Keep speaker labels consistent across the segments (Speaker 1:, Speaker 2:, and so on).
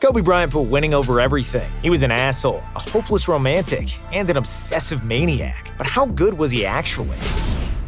Speaker 1: Kobe Bryant put winning over everything. He was an asshole, a hopeless romantic, and an obsessive maniac. But how good was he actually?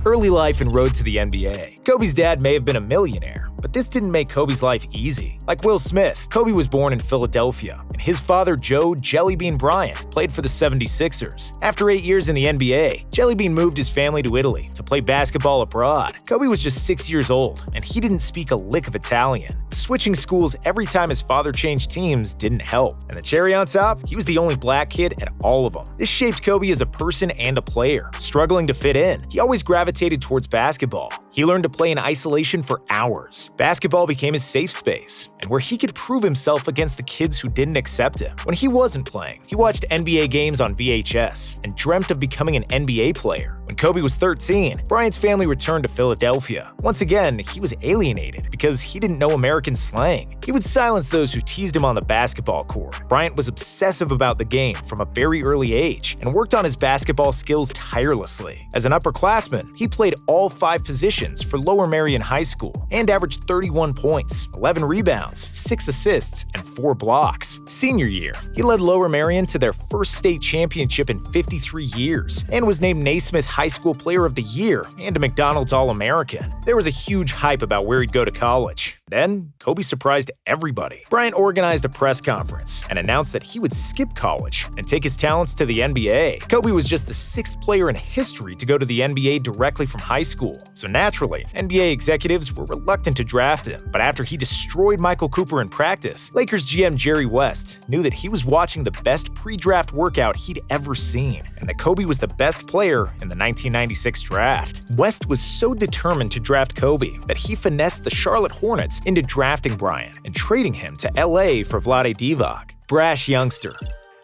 Speaker 1: Early life and road to the NBA. Kobe's dad may have been a millionaire, but this didn't make Kobe's life easy. Like Will Smith, Kobe was born in Philadelphia, and his father, Joe Jellybean Bryant, played for the 76ers. After 8 years in the NBA, Jellybean moved his family to Italy to play basketball abroad. Kobe was just 6 years old, and he didn't speak a lick of Italian. Switching schools every time his father changed teams didn't help. And the cherry on top, he was the only black kid at all of them. This shaped Kobe as a person and a player. Struggling to fit in, he always gravitated towards basketball. He learned to play in isolation for hours. Basketball became his safe space, and where he could prove himself against the kids who didn't accept him. When he wasn't playing, he watched NBA games on VHS and dreamt of becoming an NBA player. When Kobe was 13, Bryant's family returned to Philadelphia. Once again, he was alienated because he didn't know American slang. He would silence those who teased him on the basketball court. Bryant was obsessive about the game from a very early age and worked on his basketball skills tirelessly. As an upperclassman, he played all 5 positions for Lower Merion High School and averaged 31 points, 11 rebounds, 6 assists, and 4 blocks. Senior year, he led Lower Merion to their first state championship in 53 years and was named Naismith High School Player of the Year and a McDonald's All-American. There was a huge hype about where he'd go to college. Then, Kobe surprised everybody. Bryant organized a press conference and announced that he would skip college and take his talents to the NBA. Kobe was just the 6th player in history to go to the NBA directly from high school, so naturally, NBA executives were reluctant to draft him. But after he destroyed Michael Cooper in practice, Lakers GM Jerry West knew that he was watching the best pre-draft workout he'd ever seen, and that Kobe was the best player in the 1996 draft. West was so determined to draft Kobe that he finessed the Charlotte Hornets into drafting Bryant and trading him to LA for Vlade Divac. Brash youngster.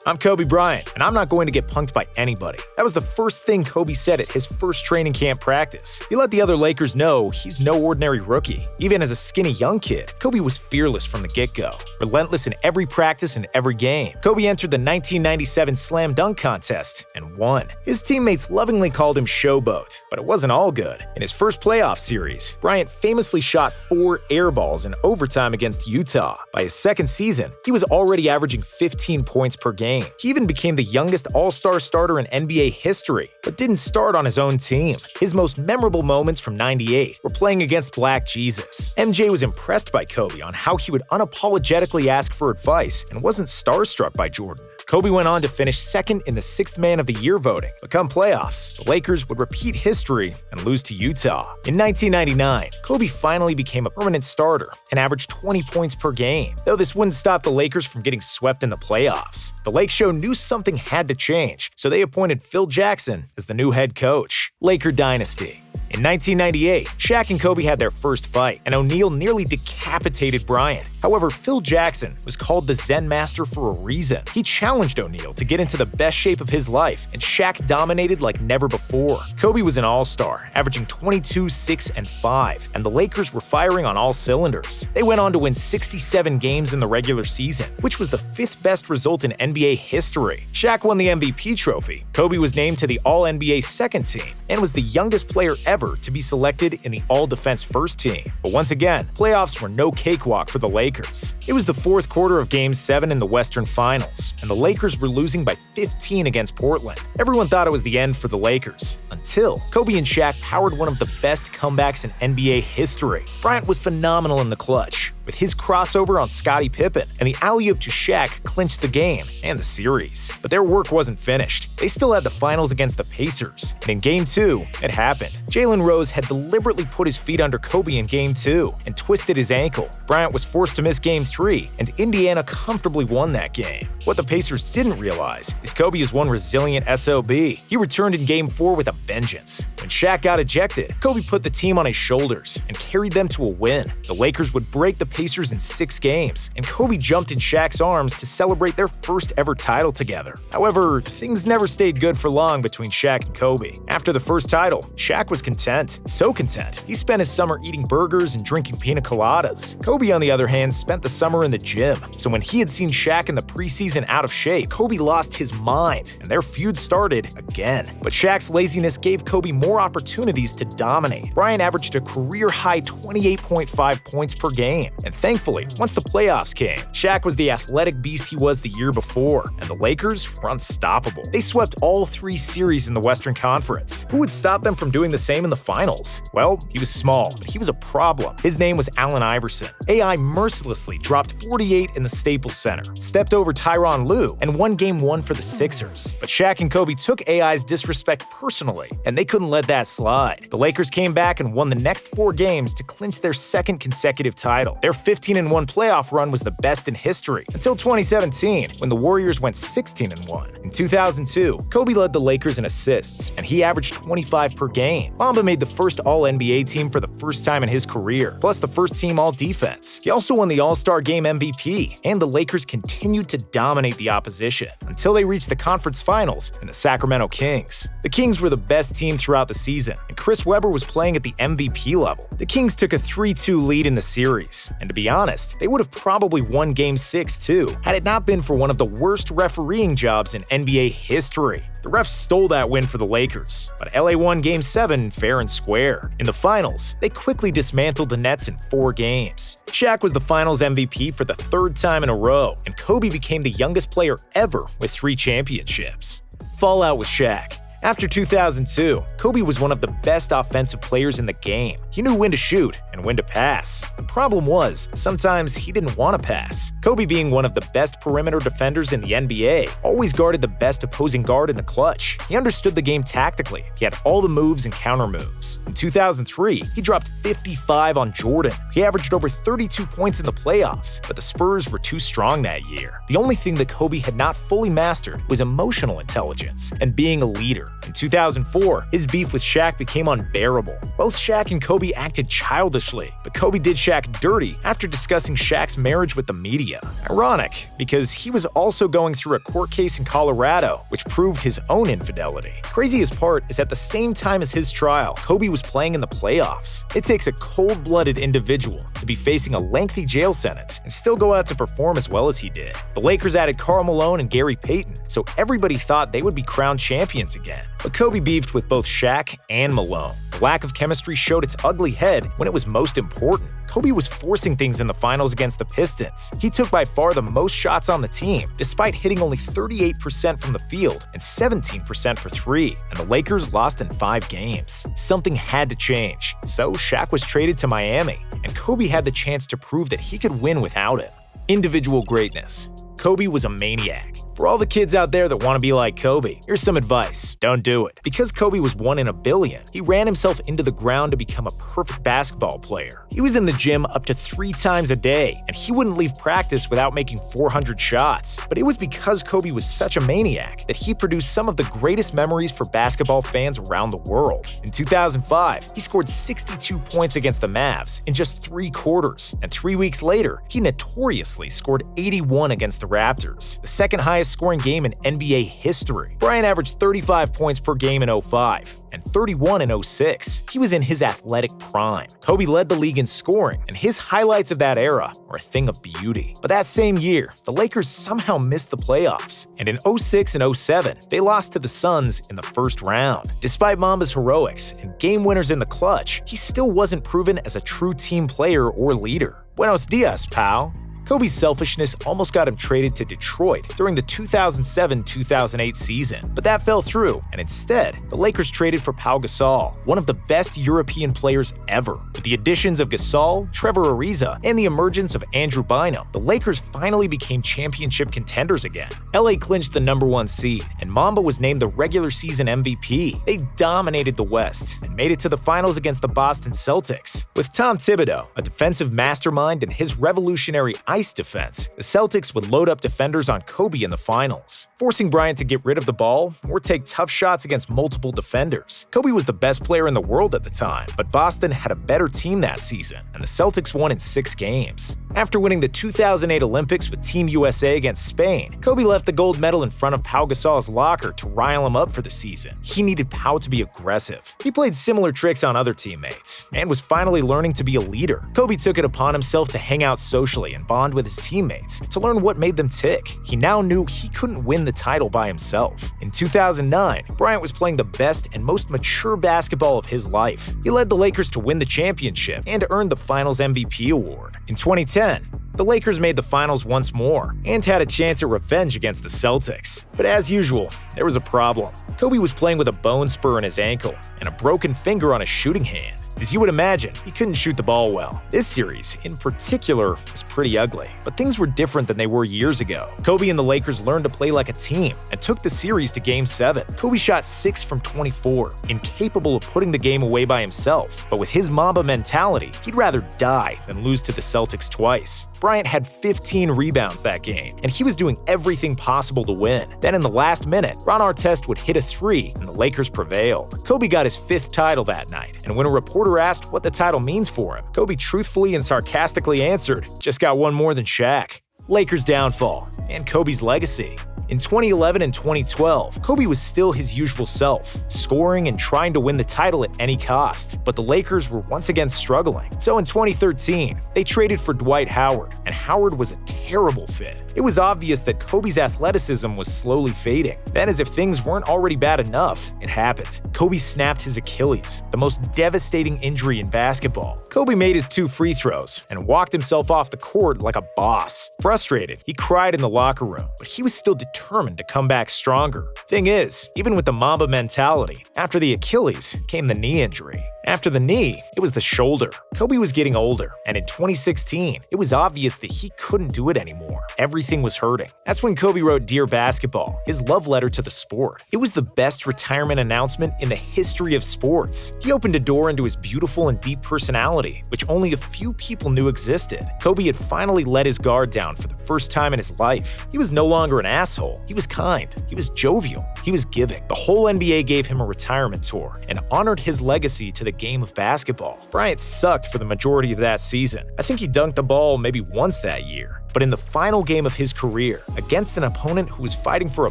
Speaker 1: I'm Kobe Bryant, and I'm not going to get punked by anybody. That was the first thing Kobe said at his first training camp practice. He let the other Lakers know he's no ordinary rookie. Even as a skinny young kid, Kobe was fearless from the get-go, relentless in every practice and every game. Kobe entered the 1997 Slam Dunk Contest and won. His teammates lovingly called him Showboat, but it wasn't all good. In his first playoff series, Bryant famously shot 4 air balls in overtime against Utah. By his second season, he was already averaging 15 points per game. He even became the youngest All-Star starter in NBA history, but didn't start on his own team. His most memorable moments from '98 were playing against Black Jesus. MJ was impressed by Kobe on how he would unapologetically ask for advice and wasn't starstruck by Jordan. Kobe went on to finish second in the 6th Man of the Year voting. But come playoffs, the Lakers would repeat history and lose to Utah. In 1999, Kobe finally became a permanent starter and averaged 20 points per game, though this wouldn't stop the Lakers from getting swept in the playoffs. The Lake Show knew something had to change, so they appointed Phil Jackson as the new head coach. Laker Dynasty. In 1998, Shaq and Kobe had their first fight, and O'Neal nearly decapitated Bryant. However, Phil Jackson was called the Zen Master for a reason. He challenged O'Neal to get into the best shape of his life, and Shaq dominated like never before. Kobe was an all-star, averaging 22, 6, and 5, and the Lakers were firing on all cylinders. They went on to win 67 games in the regular season, which was the 5th best result in NBA history. Shaq won the MVP trophy. Kobe was named to the All-NBA second team, and was the youngest player ever to be selected in the All-Defense first team. But once again, playoffs were no cakewalk for the Lakers. It was the 4th quarter of Game 7 in the Western Finals, and the Lakers were losing by 15 against Portland. Everyone thought it was the end for the Lakers, until Kobe and Shaq powered one of the best comebacks in NBA history. Bryant was phenomenal in the clutch, with his crossover on Scottie Pippen, and the alley-oop to Shaq clinched the game and the series. But their work wasn't finished. They still had the finals against the Pacers, and in Game 2, it happened. Jalen Rose had deliberately put his feet under Kobe in Game 2 and twisted his ankle. Bryant was forced to miss Game 3, and Indiana comfortably won that game. What the Pacers didn't realize is Kobe is one resilient SOB. He returned in Game 4 with a vengeance. When Shaq got ejected, Kobe put the team on his shoulders and carried them to a win. The Lakers would break the Pacers in 6 games, and Kobe jumped in Shaq's arms to celebrate their first ever title together. However, things never stayed good for long between Shaq and Kobe. After the first title, Shaq was content. So content, he spent his summer eating burgers and drinking pina coladas. Kobe, on the other hand, spent the summer in the gym. So when he had seen Shaq in the preseason season out of shape, Kobe lost his mind, and their feud started again. But Shaq's laziness gave Kobe more opportunities to dominate. Bryant averaged a career-high 28.5 points per game, and thankfully, once the playoffs came, Shaq was the athletic beast he was the year before, and the Lakers were unstoppable. They swept all 3 series in the Western Conference. Who would stop them from doing the same in the finals? Well, he was small, but he was a problem. His name was Allen Iverson. AI mercilessly dropped 48 in the Staples Center, stepped over Tyronn Lue, and won Game 1 for the Sixers. But Shaq and Kobe took AI's disrespect personally, and they couldn't let that slide. The Lakers came back and won the next 4 games to clinch their 2nd consecutive title. Their 15-1 playoff run was the best in history, until 2017, when the Warriors went 16-1. In 2002, Kobe led the Lakers in assists, and he averaged 25 per game. Mamba made the first All-NBA team for the first time in his career, plus the first team All-Defense. He also won the All-Star Game MVP, and the Lakers continued to dominate the opposition until they reached the conference finals in the Sacramento Kings. The Kings were the best team throughout the season, and Chris Webber was playing at the MVP level. The Kings took a 3-2 lead in the series, and to be honest, they would have probably won Game 6 too, had it not been for one of the worst refereeing jobs in NBA history. The refs stole that win for the Lakers, but LA won Game 7 fair and square. In the finals, they quickly dismantled the Nets in 4 games. Shaq was the finals MVP for the 3rd time in a row, and Kobe became the youngest player ever with 3 championships. Fallout with Shaq. After 2002, Kobe was one of the best offensive players in the game. He knew when to shoot and when to pass. The problem was, sometimes he didn't want to pass. Kobe, being one of the best perimeter defenders in the NBA, always guarded the best opposing guard in the clutch. He understood the game tactically. He had all the moves and counter moves. In 2003, he dropped 55 on Jordan. He averaged over 32 points in the playoffs, but the Spurs were too strong that year. The only thing that Kobe had not fully mastered was emotional intelligence and being a leader. In 2004, his beef with Shaq became unbearable. Both Shaq and Kobe acted childishly, but Kobe did Shaq dirty after discussing Shaq's marriage with the media. Ironic, because he was also going through a court case in Colorado, which proved his own infidelity. Craziest part is at the same time as his trial, Kobe was playing in the playoffs. It takes a cold-blooded individual to be facing a lengthy jail sentence and still go out to perform as well as he did. The Lakers added Karl Malone and Gary Payton, so everybody thought they would be crowned champions again. But Kobe beefed with both Shaq and Malone. The lack of chemistry showed its ugly head when it was most important. Kobe was forcing things in the finals against the Pistons. He took by far the most shots on the team, despite hitting only 38% from the field and 17% for 3, and the Lakers lost in 5 games. Something had to change, so Shaq was traded to Miami, and Kobe had the chance to prove that he could win without him. Individual greatness. Kobe was a maniac. For all the kids out there that want to be like Kobe, here's some advice. Don't do it. Because Kobe was 1 in a billion, he ran himself into the ground to become a perfect basketball player. He was in the gym up to 3 times a day, and he wouldn't leave practice without making 400 shots. But it was because Kobe was such a maniac that he produced some of the greatest memories for basketball fans around the world. In 2005, he scored 62 points against the Mavs in just 3 quarters, and 3 weeks later, he notoriously scored 81 against the Raptors, the second highest scoring game in NBA history. Bryant averaged 35 points per game in 2005 and 31 in 2006. He was in his athletic prime. Kobe led the league in scoring, and his highlights of that era are a thing of beauty. But that same year, the Lakers somehow missed the playoffs, and in 2006 and 2007, they lost to the Suns in the first round. Despite Mamba's heroics and game winners in the clutch, he still wasn't proven as a true team player or leader. Buenos dias, pal. Kobe's selfishness almost got him traded to Detroit during the 2007-2008 season, but that fell through, and instead, the Lakers traded for Pau Gasol, one of the best European players ever. With the additions of Gasol, Trevor Ariza, and the emergence of Andrew Bynum, the Lakers finally became championship contenders again. LA clinched the #1 seed, and Mamba was named the regular season MVP. They dominated the West and made it to the finals against the Boston Celtics. With Tom Thibodeau, a defensive mastermind, and his revolutionary ice defense, the Celtics would load up defenders on Kobe in the finals, forcing Bryant to get rid of the ball or take tough shots against multiple defenders. Kobe was the best player in the world at the time, but Boston had a better team that season, and the Celtics won in 6 games. After winning the 2008 Olympics with Team USA against Spain, Kobe left the gold medal in front of Pau Gasol's locker to rile him up for the season. He needed Pau to be aggressive. He played similar tricks on other teammates, and was finally learning to be a leader. Kobe took it upon himself to hang out socially and bond bond with his teammates, to learn what made them tick. He now knew he couldn't win the title by himself. In 2009, Bryant was playing the best and most mature basketball of his life. He led the Lakers to win the championship and earned the Finals MVP award. In 2010, the Lakers made the finals once more and had a chance at revenge against the Celtics. But as usual, there was a problem. Kobe was playing with a bone spur in his ankle and a broken finger on his shooting hand. As you would imagine, he couldn't shoot the ball well. This series, in particular, was pretty ugly, but things were different than they were years ago. Kobe and the Lakers learned to play like a team and took the series to Game 7. Kobe shot 6 from 24, incapable of putting the game away by himself, but with his Mamba mentality, he'd rather die than lose to the Celtics twice. Bryant had 15 rebounds that game, and he was doing everything possible to win. Then in the last minute, Ron Artest would hit a 3, and the Lakers prevailed. Kobe got his 5th title that night, and when a reporter asked what the title means for him, Kobe truthfully and sarcastically answered, "Just got one more than Shaq." Lakers' downfall and Kobe's legacy. In 2011 and 2012, Kobe was still his usual self, scoring and trying to win the title at any cost. But the Lakers were once again struggling. So in 2013, they traded for Dwight Howard, and Howard was a terrible fit. It was obvious that Kobe's athleticism was slowly fading. Then, as if things weren't already bad enough, it happened. Kobe snapped his Achilles, the most devastating injury in basketball. Kobe made his 2 free throws and walked himself off the court like a boss. Frustrated, he cried in the locker room, but he was still determined to come back stronger. Thing is, even with the Mamba mentality, after the Achilles came the knee injury. After the knee, it was the shoulder. Kobe was getting older, and in 2016, it was obvious that he couldn't do it anymore. Everything was hurting. That's when Kobe wrote Dear Basketball, his love letter to the sport. It was the best retirement announcement in the history of sports. He opened a door into his beautiful and deep personality, which only a few people knew existed. Kobe had finally let his guard down for the first time in his life. He was no longer an asshole. He was kind. He was jovial. He was giving. The whole NBA gave him a retirement tour and honored his legacy to the game of basketball. Bryant sucked for the majority of that season. I think he dunked the ball maybe once that year. But in the final game of his career, against an opponent who was fighting for a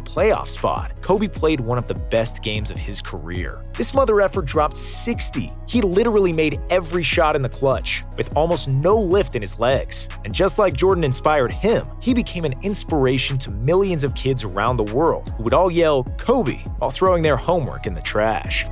Speaker 1: playoff spot, Kobe played one of the best games of his career. This mother effer dropped 60. He literally made every shot in the clutch, with almost no lift in his legs. And just like Jordan inspired him, he became an inspiration to millions of kids around the world who would all yell, "Kobe," while throwing their homework in the trash.